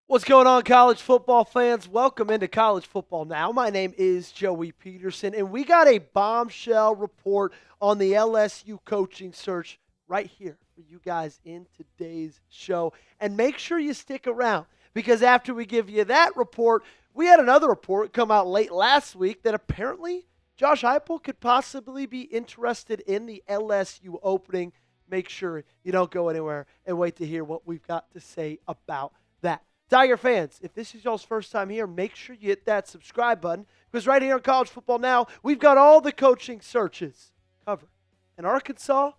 What's going on, college football fans? Welcome into College Football Now. My name is Joey Peterson, and we got a bombshell report on the LSU coaching search right here for you guys in today's show. And make sure you stick around, because after we give you that report, we had another report come out late last week that apparently Josh Heupel could possibly be interested in the LSU opening. Make sure you don't go anywhere and wait to hear what we've got to say about that. Tiger fans, if this is y'all's first time here, make sure you hit that subscribe button, because right here on College Football Now, we've got all the coaching searches covered. In Arkansas,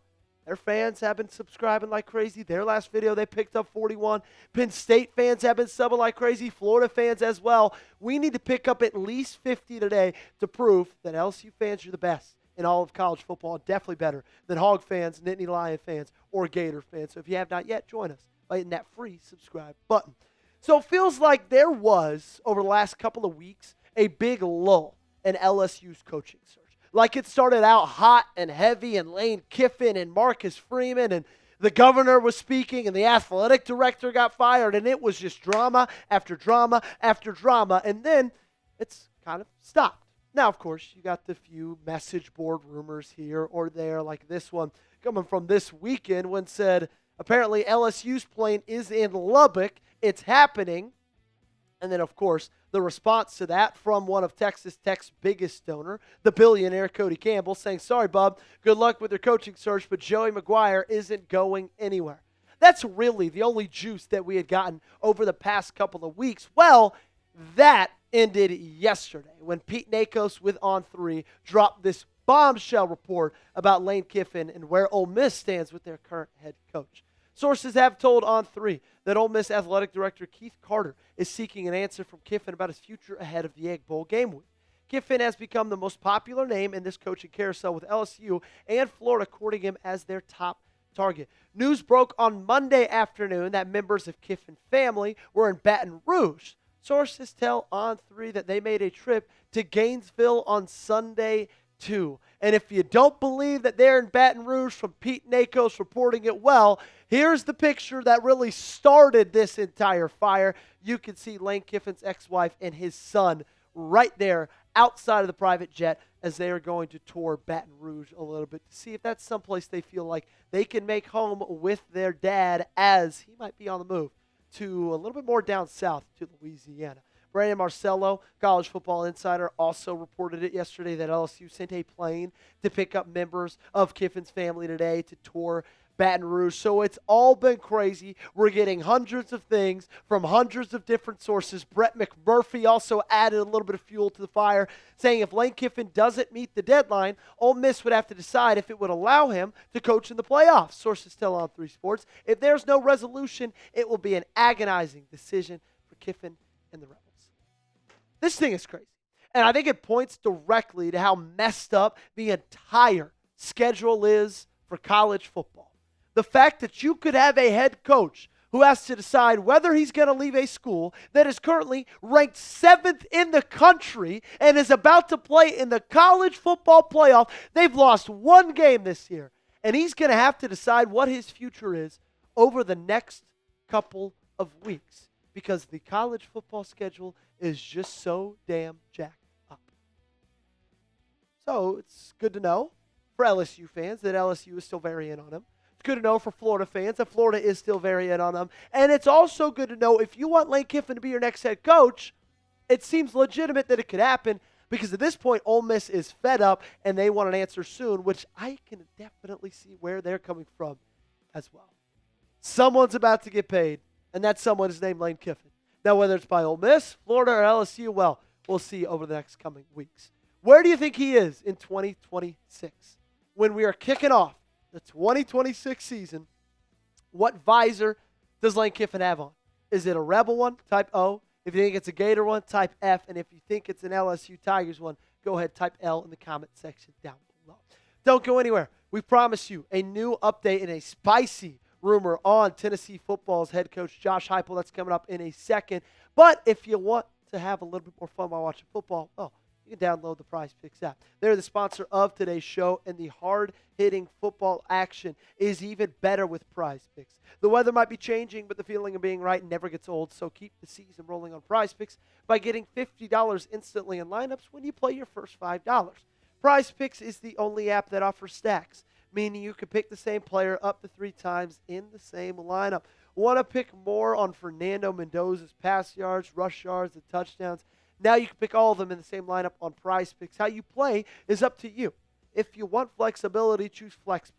their fans have been subscribing like crazy. Their last video, they picked up 41. Penn State fans have been subbing like crazy. Florida fans as well. We need to pick up at least 50 today to prove that LSU fans are the best in all of college football, definitely better than Hog fans, Nittany Lion fans, or Gator fans. So if you have not yet, join us by hitting that free subscribe button. So it feels like there was, over the last couple of weeks, a big lull in LSU's coaching search. Like it started out hot and heavy, and Lane Kiffin and Marcus Freeman, and the governor was speaking, and the athletic director got fired, and it was just drama after drama after drama, and then it's kind of stopped. Now, of course, you got the few message board rumors here or there, like this one coming from this weekend when said, apparently LSU's plane is in Lubbock. It's happening. And then, of course, the response to that from one of Texas Tech's biggest donor, the billionaire Cody Campbell, saying, sorry, bub, good luck with your coaching search, but Joey McGuire isn't going anywhere. That's really the only juice that we had gotten over the past couple of weeks. Well, that ended yesterday when Pete Nakos with On3 dropped this bombshell report about Lane Kiffin and where Ole Miss stands with their current head coach. Sources have told On3 that Ole Miss Athletic Director Keith Carter is seeking an answer from Kiffin about his future ahead of the Egg Bowl game week. Kiffin has become the most popular name in this coaching carousel, with LSU and Florida courting him as their top target. News broke on Monday afternoon that members of Kiffin's family were in Baton Rouge. Sources tell On3 that they made a trip to Gainesville on Sunday too. And if you don't believe that they're in Baton Rouge from Pete Nakos reporting it well, here's the picture that really started this entire fire. You can see Lane Kiffin's ex-wife and his son right there outside of the private jet as they are going to tour Baton Rouge a little bit to see if that's someplace they feel like they can make home with their dad, as he might be on the move to a little bit more down south to Louisiana. Brandon Marcello, College Football Insider, also reported it yesterday that LSU sent a plane to pick up members of Kiffin's family today to tour Baton Rouge. So it's all been crazy. We're getting hundreds of things from hundreds of different sources. Brett McMurphy also added a little bit of fuel to the fire, saying if Lane Kiffin doesn't meet the deadline, Ole Miss would have to decide if it would allow him to coach in the playoffs. Sources tell On3 Sports, if there's no resolution, it will be an agonizing decision for Kiffin and the Rebels. This thing is crazy. And I think it points directly to how messed up the entire schedule is for college football. The fact that you could have a head coach who has to decide whether he's going to leave a school that is currently ranked 7th in the country and is about to play in the college football playoff. They've lost one game this year, and he's going to have to decide what his future is over the next couple of weeks, because the college football schedule is just so damn jacked up. So it's good to know for LSU fans that LSU is still very in on him. It's good to know for Florida fans that Florida is still very in on him. And it's also good to know if you want Lane Kiffin to be your next head coach, it seems legitimate that it could happen, because at this point, Ole Miss is fed up and they want an answer soon, which I can definitely see where they're coming from as well. Someone's about to get paid, and that someone is named Lane Kiffin. Now, whether it's by Ole Miss, Florida, or LSU, well, we'll see over the next coming weeks. Where do you think he is in 2026? When we are kicking off the 2026 season, what visor does Lane Kiffin have on? Is it a Rebel one? Type O. If you think it's a Gator one, type F. And if you think it's an LSU Tigers one, go ahead, type L in the comment section down below. Don't go anywhere. We promise you a new update and a spicy rumor on Tennessee football's head coach Josh Heupel. That's coming up in a second. But if you want to have a little bit more fun while watching football, well, you can download the Prize Picks app. They're the sponsor of today's show, and the hard-hitting football action is even better with Prize Picks. The weather might be changing, but the feeling of being right never gets old, so keep the season rolling on Prize Picks by getting $50 instantly in lineups when you play your first $5. Prize Picks is the only app that offers stacks, meaning you can pick the same player up to 3 times in the same lineup. Want to pick more on Fernando Mendoza's pass yards, rush yards, and touchdowns? Now you can pick all of them in the same lineup on Prize Picks. How you play is up to you. If you want flexibility, choose FlexPlay,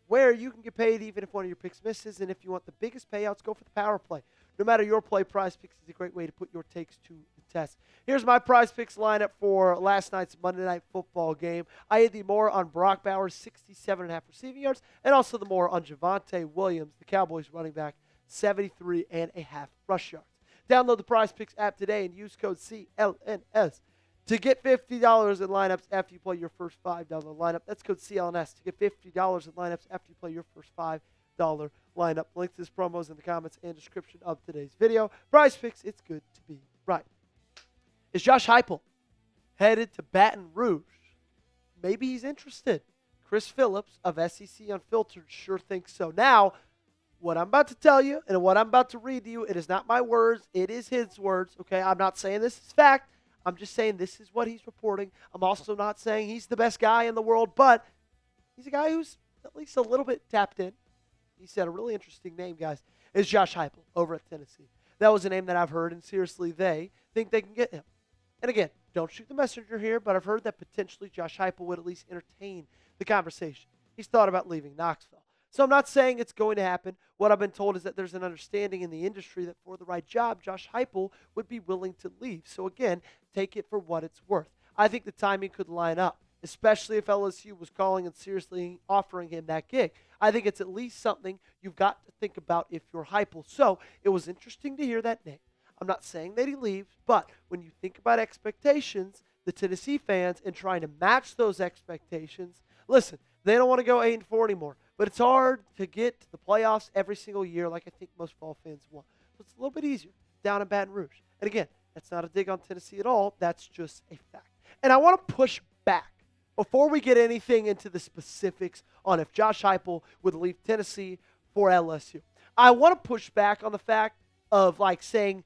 where you can get paid even if one of your picks misses, and if you want the biggest payouts, go for the power play. No matter your play, Prize Picks is a great way to put your takes to the test. Here's my Prize Picks lineup for last night's Monday Night Football game. I had the more on Brock Bowers, 67.5 receiving yards, and also the more on Javonte Williams, the Cowboys running back, 73.5 rush yards. Download the Prize Picks app today and use code CLNS to get $50 in lineups after you play your first $5 lineup. That's code CLNS to get $50 in lineups after you play your first $5 lineup. Link to this promo is in the comments and description of today's video. Prize Picks, it's good to be right. Is Josh Heupel headed to Baton Rouge? Maybe he's interested. Chris Phillips of SEC Unfiltered sure thinks so. Now, what I'm about to tell you and what I'm about to read to you, it is not my words. It is his words, okay? I'm not saying this is fact. I'm just saying this is what he's reporting. I'm also not saying he's the best guy in the world, but he's a guy who's at least a little bit tapped in. He said a really interesting name, guys, is Josh Heupel over at Tennessee. That was a name that I've heard, and seriously, they think they can get him. And again, don't shoot the messenger here, but I've heard that potentially Josh Heupel would at least entertain the conversation. He's thought about leaving Knoxville. So I'm not saying it's going to happen. What I've been told is that there's an understanding in the industry that for the right job, Josh Heupel would be willing to leave. So again, take it for what it's worth. I think the timing could line up, especially if LSU was calling and seriously offering him that gig. I think it's at least something you've got to think about if you're Heupel. So it was interesting to hear that name. I'm not saying that he leaves, but when you think about expectations, the Tennessee fans, and trying to match those expectations, listen, they don't want to go 8-4 anymore. But it's hard to get to the playoffs every single year like I think most fall fans want. So it's a little bit easier down in Baton Rouge. And again, that's not a dig on Tennessee at all. That's just a fact. And I want to push back before we get anything into the specifics on if Josh Heupel would leave Tennessee for LSU. I want to push back on the fact of like saying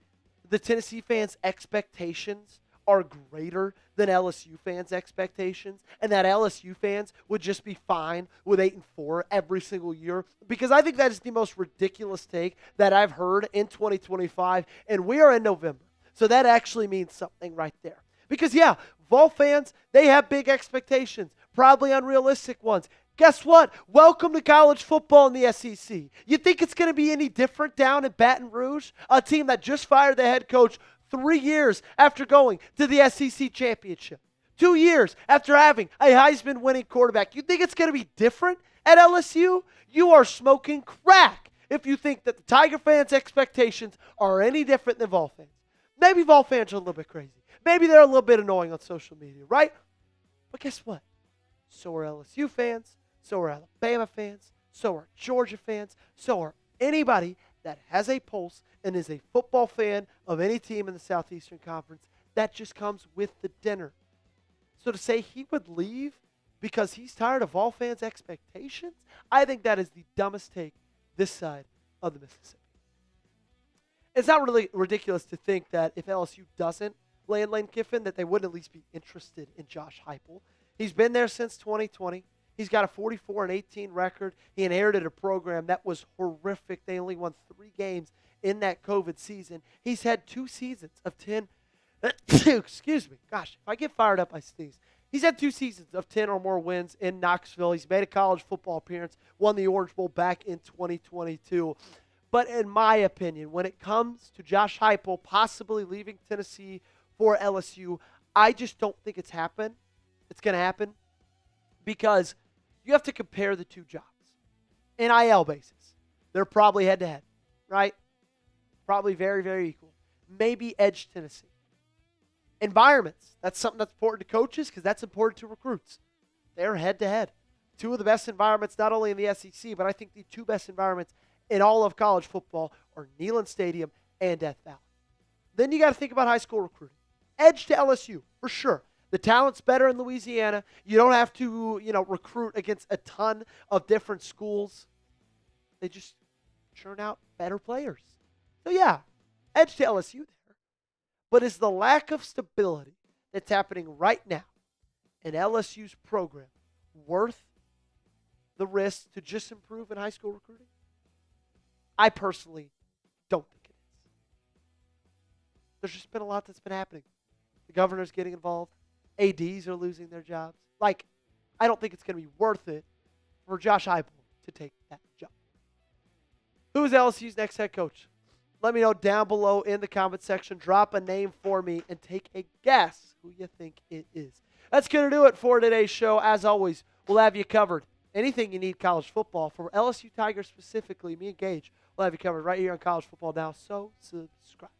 the Tennessee fans' expectations are greater than LSU fans' expectations, and that LSU fans would just be fine with 8-4 every single year, because I think that is the most ridiculous take that I've heard in 2025, and we are in November. So that actually means something right there. Because, yeah, Vol fans, they have big expectations, probably unrealistic ones. Guess what? Welcome to college football in the SEC. You think it's going to be any different down in Baton Rouge, a team that just fired the head coach 3 years after going to the SEC championship? 2 years after having a Heisman-winning quarterback. You think it's going to be different at LSU? You are smoking crack if you think that the Tiger fans' expectations are any different than Vol fans. Maybe Vol fans are a little bit crazy. Maybe they're a little bit annoying on social media, right? But guess what? So are LSU fans. So are Alabama fans. So are Georgia fans. So are anybody that has a pulse and is a football fan of any team in the Southeastern Conference. That just comes with the dinner. So to say he would leave because he's tired of all fans' expectations, I think that is the dumbest take this side of the Mississippi. It's not really ridiculous to think that if LSU doesn't land Lane Kiffin, that they wouldn't at least be interested in Josh Heupel. He's been there since 2020. He's got a 44-18 record. He inherited a program that was horrific. They only won 3 games in that COVID season. He's had 2 seasons of 10. Excuse me. Gosh, if I get fired up, I sneeze. He's had 2 seasons of 10 or more wins in Knoxville. He's made a college football appearance, won the Orange Bowl back in 2022. But in my opinion, when it comes to Josh Heupel possibly leaving Tennessee for LSU, I just don't think it's going to happen, because you have to compare the 2 jobs. NIL basis, they're probably head-to-head, right? Probably very, very equal. Maybe edge Tennessee. Environments, that's something that's important to coaches because that's important to recruits. They're head-to-head. 2 of the best environments, not only in the SEC, but I think the 2 best environments in all of college football are Neyland Stadium and Death Valley. Then you got to think about high school recruiting. Edge to LSU, for sure. The talent's better in Louisiana. You don't have to, recruit against a ton of different schools. They just churn out better players. So, yeah, edge to LSU there. But is the lack of stability that's happening right now in LSU's program worth the risk to just improve in high school recruiting? I personally don't think it is. There's just been a lot that's been happening. The governor's getting involved. ADs are losing their jobs. I don't think it's going to be worth it for Josh Heupel to take that job. Who is LSU's next head coach? Let me know down below in the comment section. Drop a name for me and take a guess who you think it is. That's going to do it for today's show. As always, we'll have you covered. Anything you need college football, for LSU Tigers specifically, me and Gage, we'll have you covered right here on College Football Now, so subscribe.